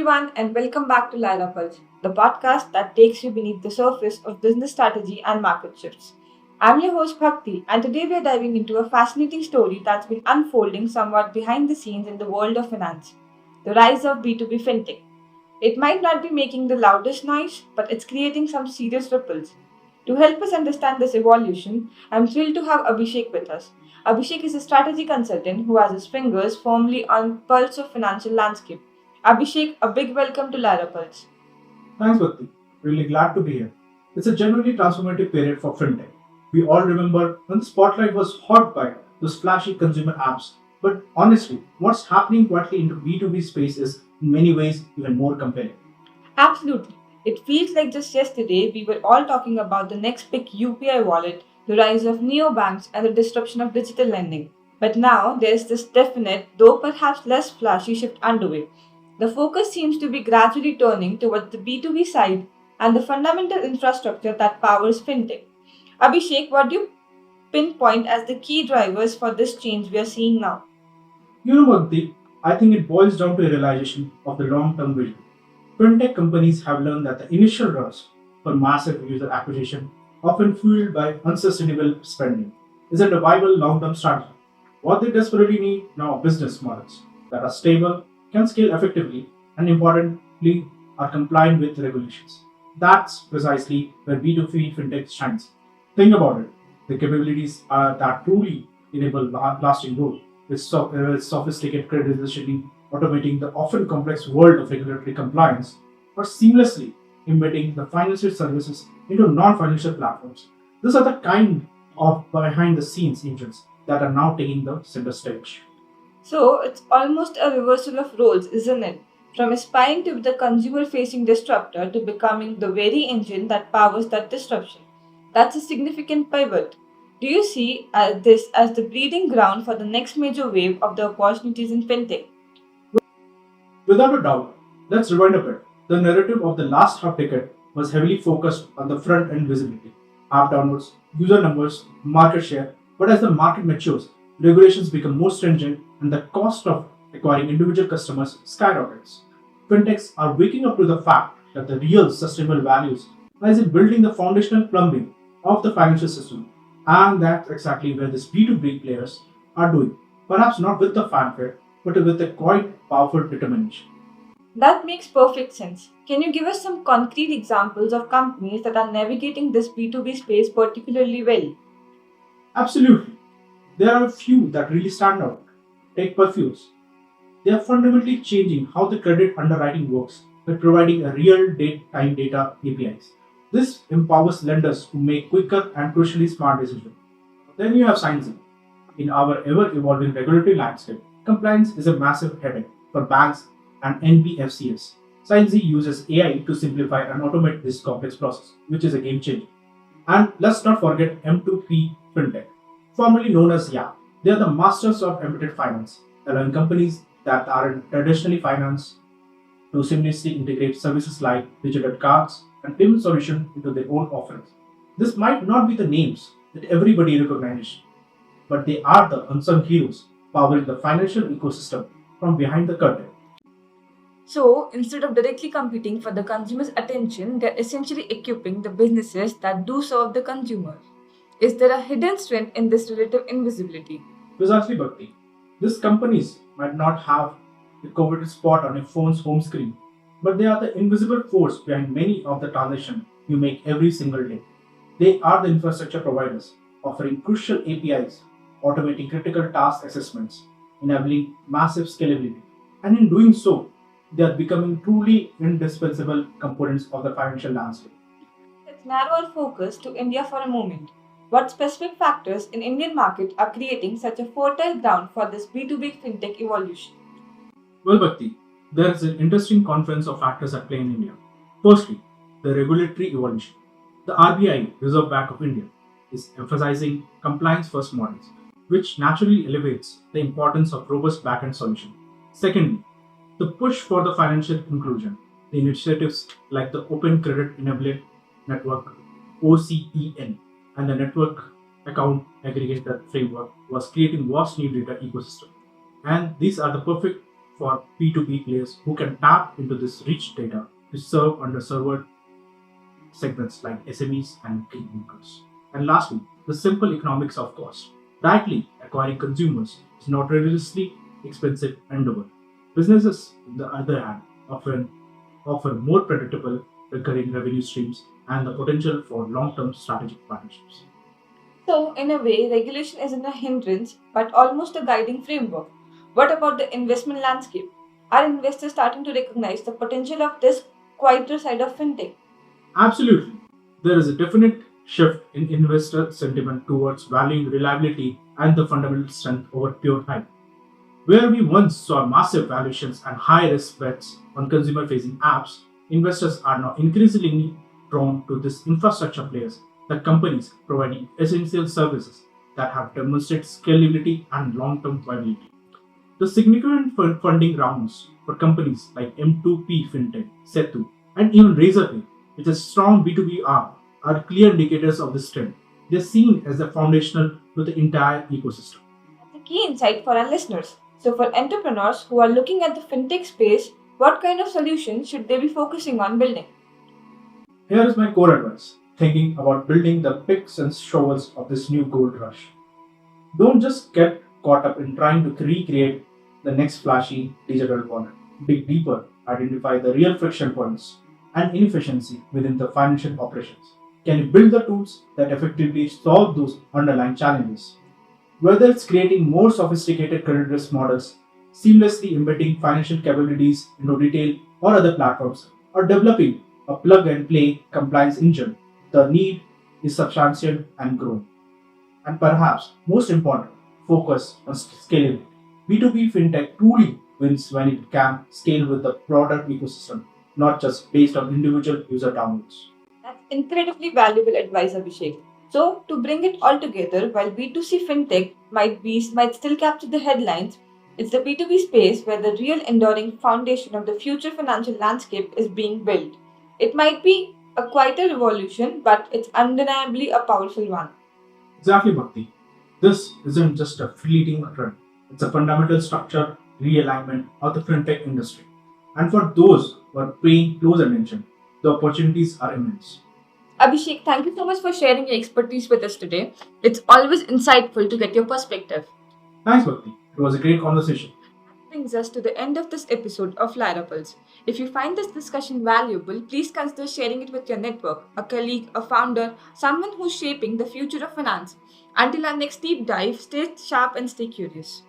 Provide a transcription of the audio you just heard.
everyone, and welcome back to LyraPulse, the podcast that takes you beneath the surface of business strategy and market shifts. I'm your host Bhakti, and today we are diving into a fascinating story that's been unfolding somewhat behind the scenes in the world of finance: the rise of B2B Fintech. It might not be making the loudest noise, but it's creating some serious ripples. To help us understand this evolution, I'm thrilled to have Abhishek with us. Abhishek is a strategy consultant who has his fingers firmly on pulse of financial landscape. Abhishek, a big welcome to LyraPulse. Thanks, Bhakti. Really glad to be here. It's a genuinely transformative period for fintech. We all remember when the spotlight was hot by those flashy consumer apps. But honestly, what's happening quietly into B2B space is in many ways even more compelling. Absolutely. It feels like just yesterday we were all talking about the next big UPI wallet, the rise of neobanks, and the disruption of digital lending. But now there's this definite, though perhaps less flashy shift underway. The focus seems to be gradually turning towards the B2B side and the fundamental infrastructure that powers fintech. Abhishek, what do you pinpoint as the key drivers for this change we are seeing now? You know, Bhakti, I think it boils down to a realization of the long-term vision. Fintech companies have learned that the initial rush for massive user acquisition, often fueled by unsustainable spending, isn't a viable long-term strategy. What they desperately need now are business models that are stable, can scale effectively, and importantly, are compliant with regulations. That's precisely where B2B fintech shines. Think about it. The capabilities are that truly enable lasting growth with sophisticated credit decisioning, automating the often complex world of regulatory compliance, or seamlessly embedding the financial services into non-financial platforms. These are the kind of behind-the-scenes engines that are now taking the center stage. So it's almost a reversal of roles, isn't it? From aspiring to be the consumer facing disruptor to becoming the very engine that powers that disruption. That's a significant pivot. Do you see this as the breeding ground for the next major wave of the opportunities in fintech? Without a doubt, let's rewind a bit. The narrative of the last half decade was heavily focused on the front end visibility, app downloads, user numbers, market share. But as the market matures, regulations become more stringent and the cost of acquiring individual customers skyrockets. Fintechs are waking up to the fact that the real sustainable values lies in building the foundational plumbing of the financial system. And that's exactly where these B2B players are doing. Perhaps not with the fanfare, but with a quite powerful determination. That makes perfect sense. Can you give us some concrete examples of companies that are navigating this B2B space particularly well? Absolutely. There are a few that really stand out. Take perfumes. They are fundamentally changing how the credit underwriting works by providing a real time data APIs. This empowers lenders to make quicker and crucially smart decisions. Then you have Science. In our ever evolving regulatory landscape, compliance is a massive headache for banks and NBFCs. Science uses AI to simplify and automate this complex process, which is a game changer. And let's not forget M2P FinTech, formerly known as YA. They are the masters of embedded finance, allowing companies that aren't traditionally financed to seamlessly integrate services like digital cards and payment solutions into their own offerings. This might not be the names that everybody recognizes, but they are the unsung heroes powering the financial ecosystem from behind the curtain. So, instead of directly competing for the consumer's attention, they're essentially equipping the businesses that do serve the consumer. Is there a hidden strength in this relative invisibility? Precisely, Bhakti. These companies might not have the coveted spot on a phone's home screen, but they are the invisible force behind many of the transactions you make every single day. They are the infrastructure providers, offering crucial APIs, automating critical task assessments, enabling massive scalability, and in doing so, they are becoming truly indispensable components of the financial landscape. Let's narrow our focus to India for a moment. What specific factors in Indian market are creating such a fertile ground for this B2B fintech evolution? Well, Bhakti, there is an interesting confluence of factors at play in India. Firstly, the regulatory evolution. The RBI, Reserve Bank of India, is emphasizing compliance first models, which naturally elevates the importance of robust backend solution. Secondly, the push for the financial inclusion. The initiatives like the Open Credit Enablement Network (OCEN) and the Network Account Aggregator Framework was creating vast new data ecosystem. And these are the perfect for B2B players who can tap into this rich data to serve underserved segments like SMEs and kingmakers. And lastly, the simple economics of cost. Directly acquiring consumers is notoriously expensive endeavor. Businesses, on the other hand, often offer more predictable recurring revenue streams and the potential for long-term strategic partnerships. So, in a way, regulation isn't a hindrance but almost a guiding framework. What about the investment landscape? Are investors starting to recognize the potential of this quieter side of fintech? Absolutely. There is a definite shift in investor sentiment towards valuing reliability and the fundamental strength over pure hype. Where we once saw massive valuations and high risk bets on consumer facing apps, investors are now increasingly drawn to these infrastructure players, the companies providing essential services that have demonstrated scalability and long term viability. The significant funding rounds for companies like M2P Fintech, Setu, and even Razorpay, with a strong B2B arm, are clear indicators of this trend. They are seen as the foundational to the entire ecosystem. That's a key insight for our listeners. So, for entrepreneurs who are looking at the fintech space, what kind of solutions should they be focusing on building? Here is my core advice thinking about building the picks and shovels of this new gold rush. Don't just get caught up in trying to recreate the next flashy digital wallet. Dig deeper, identify the real friction points and inefficiency within the financial operations. Can you build the tools that effectively solve those underlying challenges? Whether it's creating more sophisticated credit risk models, seamlessly embedding financial capabilities into retail or other platforms, or developing a plug and play compliance engine, the need is substantial and growing. And perhaps most important, focus on scaling. B2B fintech truly wins when it can scale with the broader ecosystem, not just based on individual user downloads. That's incredibly valuable advice, Abhishek. So, to bring it all together, while B2C fintech might still capture the headlines, it's the B2B space where the real enduring foundation of the future financial landscape is being built. It might be a quieter revolution, but it's undeniably a powerful one. Exactly, Bhakti. This isn't just a fleeting trend, it's a fundamental structure realignment of the fintech industry. And for those who are paying close attention, the opportunities are immense. Abhishek, thank you so much for sharing your expertise with us today. It's always insightful to get your perspective. Thanks, Bhakti. It was a great conversation. That brings us to the end of this episode of LyraPulse. If you find this discussion valuable, please consider sharing it with your network, a colleague, a founder, someone who's shaping the future of finance. Until our next deep dive, stay sharp and stay curious.